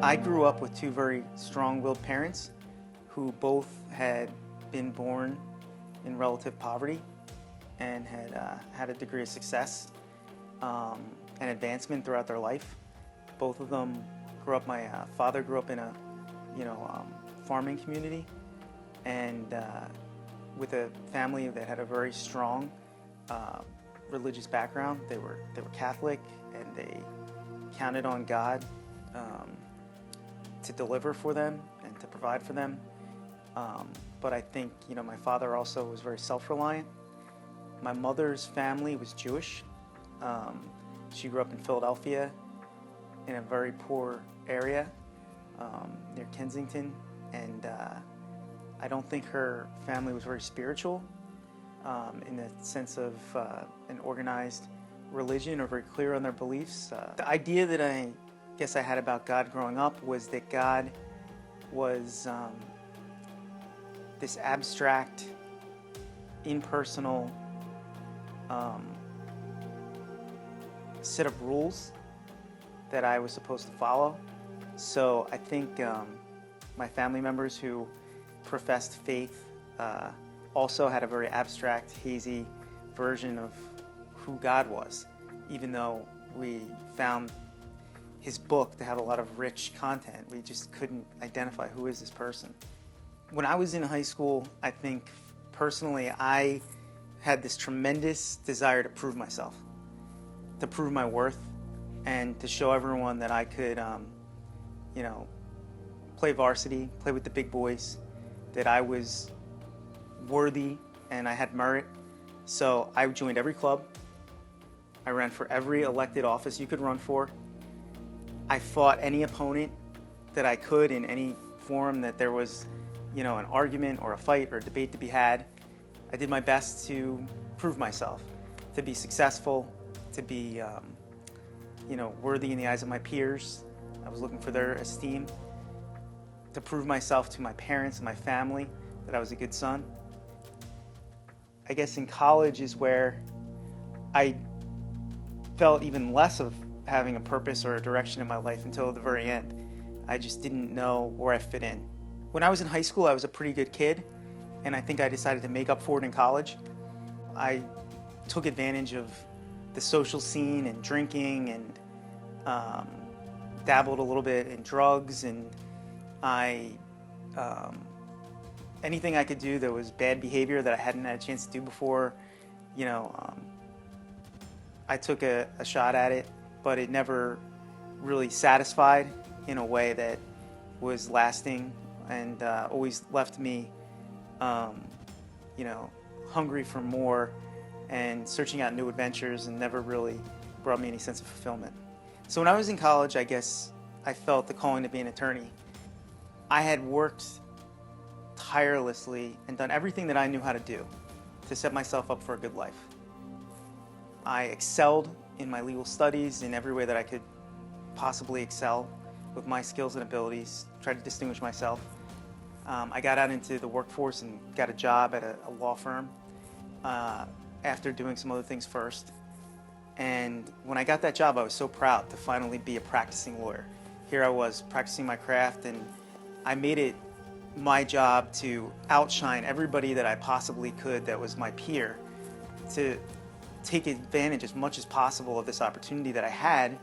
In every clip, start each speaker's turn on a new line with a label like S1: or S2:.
S1: I grew up with two very strong-willed parents who both had been born in relative poverty and had a degree of success and advancement throughout their life. Both of them grew up. My father grew up in a farming community, and with a family that had a very strong religious background. They were Catholic, and they counted on God to deliver for them and to provide for them. But I think my father also was very self-reliant. My mother's family was Jewish. She grew up in Philadelphia in a very poor area near Kensington, and I don't think her family was very spiritual in the sense of an organized religion or very clear on their beliefs. The idea that I guess I had about God growing up was that God was this abstract, impersonal set of rules that I was supposed to follow. So I think my family members who professed faith also had a very abstract, hazy version of who God was, even though we found his book to have a lot of rich content. We just couldn't identify who is this person. When I was in high school, I think personally I had this tremendous desire to prove myself, to prove my worth, and to show everyone that I could play varsity, play with the big boys, that I was worthy and I had merit. So I joined every club. I ran for every elected office you could run for. I fought any opponent that I could in any forum that there was, an argument or a fight or a debate to be had. I did my best to prove myself, to be successful, to be, worthy in the eyes of my peers. I was looking for their esteem, to prove myself to my parents and my family that I was a good son. I guess in college is where I felt even less of having a purpose or a direction in my life until the very end. I just didn't know where I fit in. When I was in high school, I was a pretty good kid, and I think I decided to make up for it in college. I took advantage of the social scene and drinking, and dabbled a little bit in drugs, and anything I could do that was bad behavior that I hadn't had a chance to do before, I took a shot at it, but it never really satisfied in a way that was lasting, and always left me, hungry for more and searching out new adventures, and never really brought me any sense of fulfillment. So when I was in college, I guess I felt the calling to be an attorney. I had worked tirelessly and done everything that I knew how to do to set myself up for a good life. I excelled in my legal studies in every way that I could possibly excel with my skills and abilities, tried to distinguish myself. I got out into the workforce and got a job at a law firm after doing some other things first. And when I got that job, I was so proud to finally be a practicing lawyer. Here I was practicing my craft, and I made it my job to outshine everybody that I possibly could that was my peer, to take advantage as much as possible of this opportunity that I had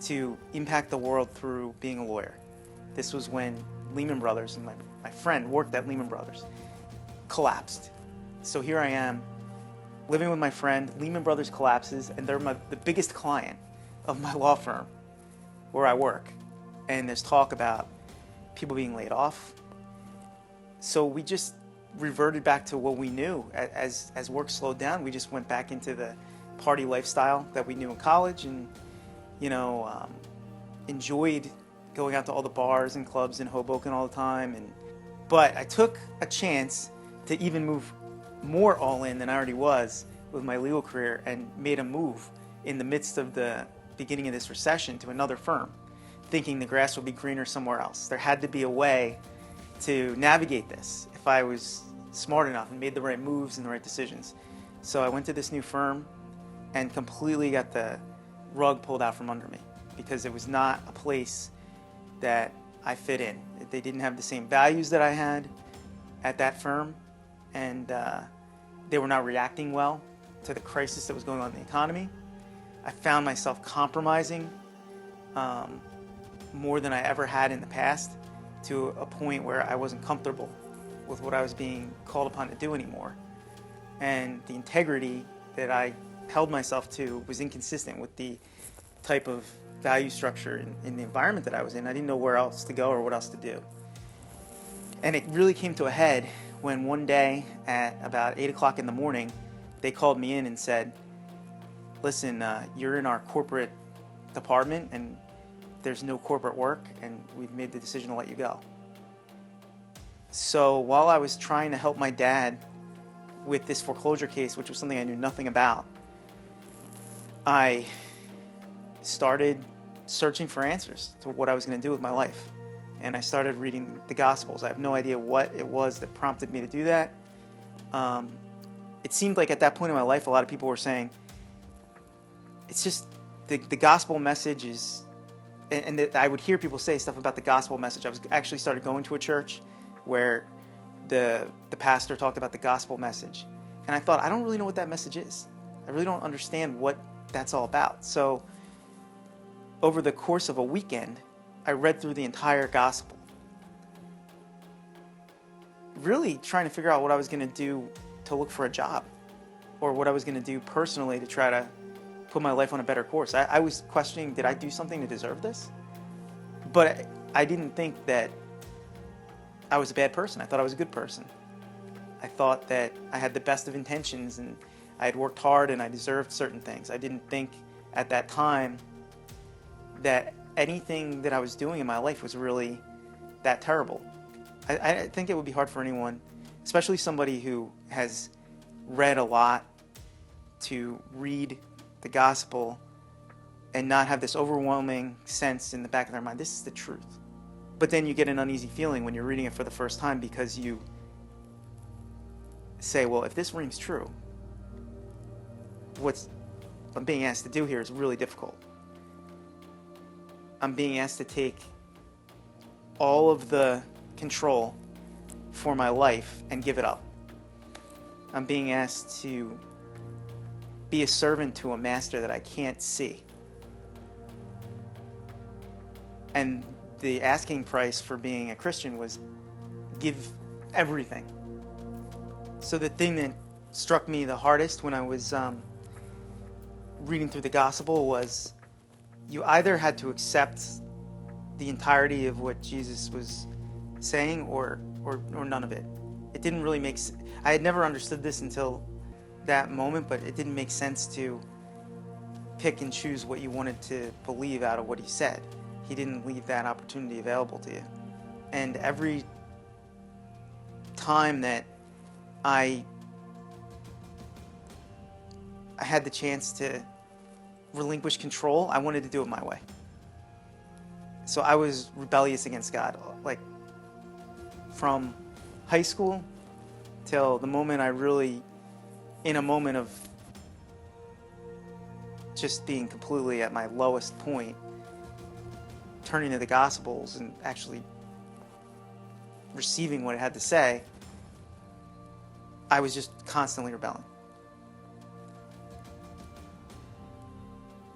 S1: to impact the world through being a lawyer. This was when Lehman Brothers, and my friend worked at Lehman Brothers, collapsed. So here I am, living with my friend. Lehman Brothers collapses, and they're the biggest client of my law firm where I work. And there's talk about people being laid off. So we just reverted back to what we knew. As work slowed down, we just went back into the party lifestyle that we knew in college, and enjoyed going out to all the bars and clubs in Hoboken all the time. But I took a chance to even move more all in than I already was with my legal career, and made a move in the midst of the beginning of this recession to another firm, thinking the grass would be greener somewhere else. There had to be a way to navigate this if I was smart enough and made the right moves and the right decisions. So I went to this new firm and completely got the rug pulled out from under me, because it was not a place that I fit in. They didn't have the same values that I had at that firm, and they were not reacting well to the crisis that was going on in the economy. I found myself compromising more than I ever had in the past, to a point where I wasn't comfortable with what I was being called upon to do anymore. And the integrity that I held myself to was inconsistent with the type of value structure in the environment that I was in. I didn't know where else to go or what else to do. And it really came to a head when one day at about 8 o'clock in the morning, they called me in and said, listen, you're in our corporate department and there's no corporate work, and we've made the decision to let you go. So while I was trying to help my dad with this foreclosure case, which was something I knew nothing about, I started searching for answers to what I was going to do with my life. And I started reading the Gospels. I have no idea what it was that prompted me to do that. It seemed like at that point in my life, a lot of people were saying, it's just the gospel message is, and I would hear people say stuff about the gospel message. I was actually started going to a church where the pastor talked about the gospel message. And I thought, I don't really know what that message is. I really don't understand what that's all about. So over the course of a weekend, I read through the entire gospel, really trying to figure out what I was going to do to look for a job, or what I was going to do personally to try to put my life on a better course. I was questioning, did I do something to deserve this? But I didn't think that I was a bad person. I thought I was a good person. I thought that I had the best of intentions and I had worked hard and I deserved certain things. I didn't think at that time that anything that I was doing in my life was really that terrible. I think it would be hard for anyone, especially somebody who has read a lot, to read the gospel and not have this overwhelming sense in the back of their mind, this is the truth. But then you get an uneasy feeling when you're reading it for the first time, because you say, well, if this rings true, what I'm being asked to do here is really difficult. I'm being asked to take all of the control for my life and give it up. I'm being asked to be a servant to a master that I can't see. And the asking price for being a Christian was give everything. So the thing that struck me the hardest when I was reading through the gospel was, you either had to accept the entirety of what Jesus was saying or none of it. It didn't really make sense. I had never understood this until that moment, but it didn't make sense to pick and choose what you wanted to believe out of what he said. He didn't leave that opportunity available to you. And every time that I had the chance to relinquish control, I wanted to do it my way. So I was rebellious against God, like from high school till the moment I really, in a moment of just being completely at my lowest point, turning to the Gospels and actually receiving what it had to say, I was just constantly rebelling.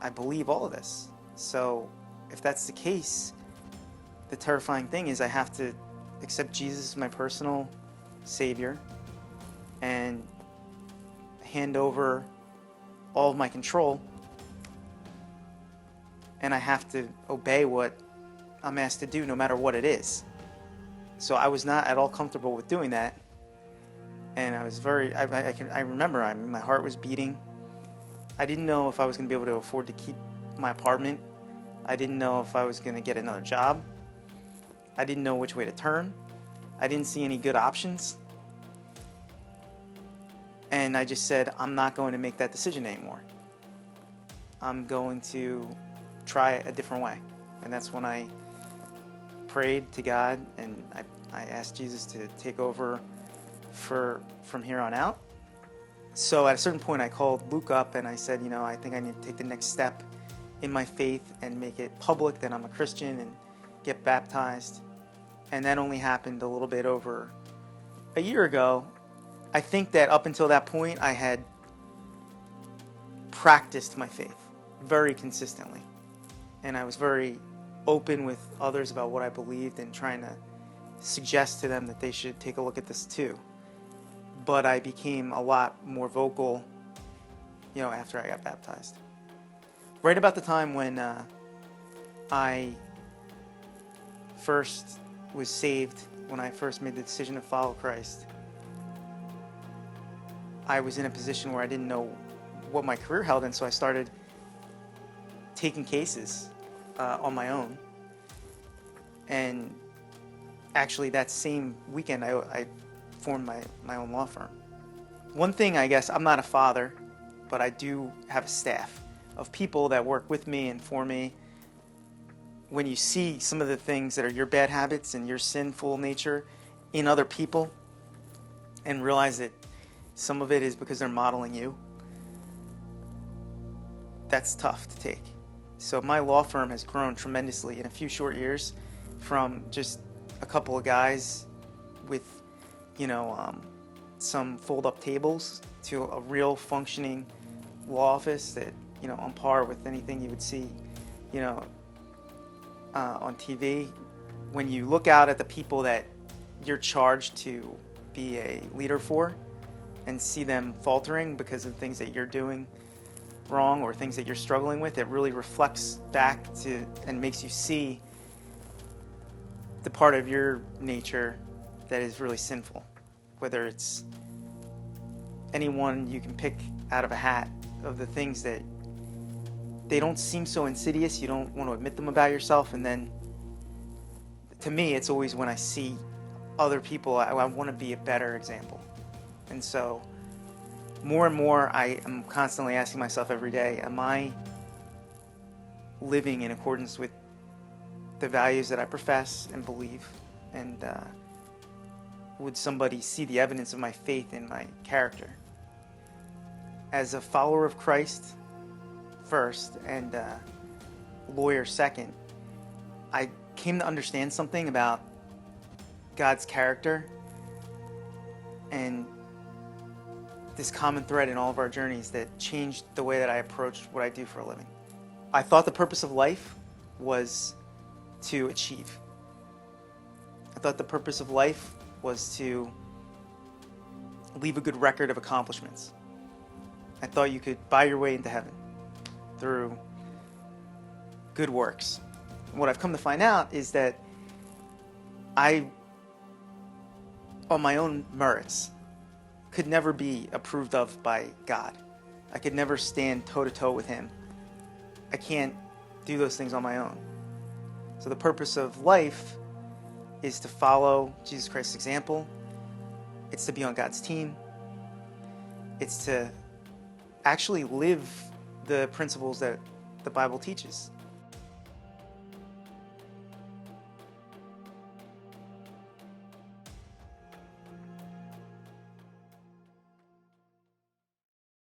S1: I believe all of this. So if that's the case, the terrifying thing is I have to accept Jesus as my personal Savior and hand over all of my control, and I have to obey what I'm asked to do no matter what it is. So I was not at all comfortable with doing that, and I was very, I remember my heart was beating. I didn't know if I was going to be able to afford to keep my apartment. I didn't know if I was going to get another job. I didn't know which way to turn. I didn't see any good options. And I just said, I'm not going to make that decision anymore. I'm going to try it a different way. And that's when I prayed to God and I asked Jesus to take over from here on out. So at a certain point I called Luke up and I said, I think I need to take the next step in my faith and make it public that I'm a Christian, and get baptized, and that only happened a little bit over a year ago. I think that up until that point, I had practiced my faith very consistently, and I was very open with others about what I believed and trying to suggest to them that they should take a look at this too. But I became a lot more vocal, after I got baptized. Right about the time when I first was saved, when I first made the decision to follow Christ, I was in a position where I didn't know what my career held, and so I started taking cases on my own. And actually that same weekend I formed my own law firm. One thing, I guess, I'm not a father, but I do have a staff of people that work with me and for me. When you see some of the things that are your bad habits and your sinful nature in other people and realize that some of it is because they're modeling you, that's tough to take. So my law firm has grown tremendously in a few short years, from just a couple of guys with, some fold-up tables to a real functioning law office that, on par with anything you would see, on TV. When you look out at the people that you're charged to be a leader for and see them faltering because of things that you're doing wrong or things that you're struggling with, it really reflects back to and makes you see the part of your nature that is really sinful. Whether it's anyone you can pick out of a hat of the things that they don't seem so insidious, you don't want to admit them about yourself, and then to me it's always when I see other people, I want to be a better example. And so more and more I am constantly asking myself every day, am I living in accordance with the values that I profess and believe? And would somebody see the evidence of my faith in my character? As a follower of Christ first and lawyer second, I came to understand something about God's character and this common thread in all of our journeys that changed the way that I approached what I do for a living. I thought the purpose of life was to achieve. I thought the purpose of life was to leave a good record of accomplishments. I thought you could buy your way into heaven through good works. And what I've come to find out is that I, on my own merits, could never be approved of by God. I could never stand toe-to-toe with Him. I can't do those things on my own. So the purpose of life is to follow Jesus Christ's example. It's to be on God's team. It's to actually live the principles that the Bible teaches.